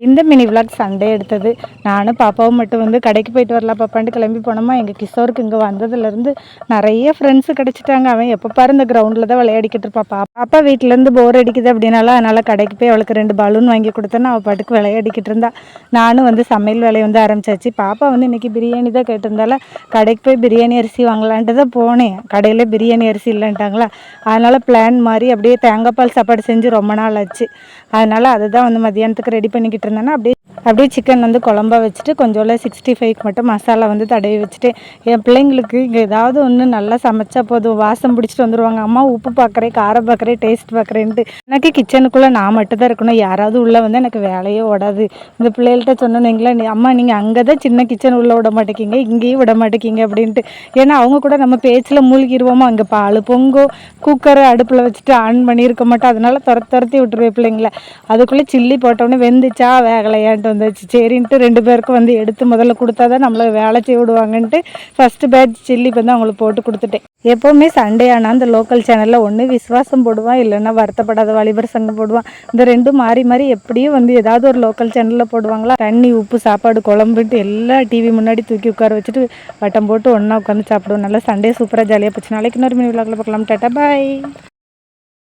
இந்த mini vlog Sunday எடுத்தது. நானும் பாப்பாவும் மட்டும் வந்து கடைக்கு போயிட்டு வரலாம் பாப்பான்ட்டு கிளம்பி போனோமா. எங்கள் கிஷோருக்கு இங்கே வந்ததுலேருந்து நிறைய ஃப்ரெண்ட்ஸு கிடச்சிட்டாங்க. அவன் எப்போ பாரு இந்த கிரவுண்டில் தான் விளையாடிக்கிட்டு இருப்பான். பாப்பா வீட்டிலேருந்து போர் அடிக்குது அப்படின்னால அதனால் கடைக்கு போய் அவளுக்கு 2 பலூன் வாங்கி கொடுத்தேன்னா அவள் பாட்டுக்கு விளையாடிக்கிட்டு இருந்தா. நானும் வந்து சமையல் வேலையை வந்து ஆரம்பிச்சாச்சு. பாப்பா வந்து இன்றைக்கி பிரியாணி தான் கேட்டிருந்தால கடைக்கு போய் பிரியாணி அரிசி வாங்கலான்ட்டு தான் போனேன். கடையில் பிரியாணி அரிசி இல்லைன்ட்டாங்களா, அதனால் பிளான் மாதிரி அப்படியே தேங்காய் பால் சாப்பாடு செஞ்சு ரொம்ப நாள் ஆச்சு. அதனால் அதுதான் வந்து மதியானத்துக்கு ரெடி பண்ணிக்கிட்டு இருந்தேன்னா அப்படியே சிக்கன் வந்து குழம்பா வச்சுட்டு கொஞ்சோல 65க்கு மட்டும் மசாலா வந்து தடவி வச்சுட்டு என் பிள்ளைங்களுக்கு இங்கே ஏதாவது ஒன்று நல்லா சமைச்சா போதும், வாசம் பிடிச்சிட்டு வந்துடுவாங்க. அம்மா உப்பு பார்க்குறேன், காரம் பார்க்குறேன், டேஸ்ட் பார்க்குறேன்ட்டு. எனக்கு கிச்சனுக்குள்ளே நான் மட்டும் தான் இருக்கணும். யாராவது உள்ளே வந்து எனக்கு வேலையே ஓடாது. இந்த பிள்ளைகள்கிட்ட சொன்னோன்னீங்களா, அம்மா நீங்கள் அங்கே தான் சின்ன கிச்சன் உள்ளே விட மாட்டேங்கிங்க, இங்கேயும் விட மாட்டேங்கிங்க அப்படின்ட்டு. ஏன்னா அவங்க கூட நம்ம பேச்சில் மூழ்கிடுவோமா. அங்கே பால் பொங்கும், குக்கரை அடுப்பில் வச்சுட்டு ஆன் பண்ணியிருக்க மாட்டோம். அதனால துரத்தி விட்டுருவேன் பிள்ளைங்கள. அதுக்குள்ளே சில்லி போட்டோன்னே வெந்துச்சா வேகலையான்ட்டு வந்துச்சு. சரின்ட்டு 2 பேருக்கும் வந்து எடுத்து முதல்ல கொடுத்தா தான் நம்மளை வேலை செய்ய விடுவாங்கன்ட்டு ஃபஸ்ட்டு பேட்ச் சில்லி வந்து அவங்களுக்கு போட்டு கொடுத்துட்டேன். எப்போவுமே சண்டே ஆனால் அந்த லோக்கல் சேனலில் ஒன்று விஸ்வாசம் போடுவான், இல்லைன்னா வருத்தப்படாத வாலிபர் சங்கம் போடுவான். இந்த ரெண்டும் மாறி மாறி எப்படியும் வந்து ஏதாவது ஒரு லோக்கல் சேனலில் போடுவாங்களா. தண்ணி உப்பு சாப்பாடு குழம்புன்ட்டு எல்லா டிவி முன்னாடி தூக்கி உட்கார வச்சுட்டு வட்டம் போட்டு ஒன்றா உட்காந்து சாப்பிடுவோம். நல்லா சண்டே சூப்பராக ஜாலியாக போச்சு. நாளைக்கு இன்னொரு மினி விளாக்ல பார்க்கலாம். டாட்டா பாய்.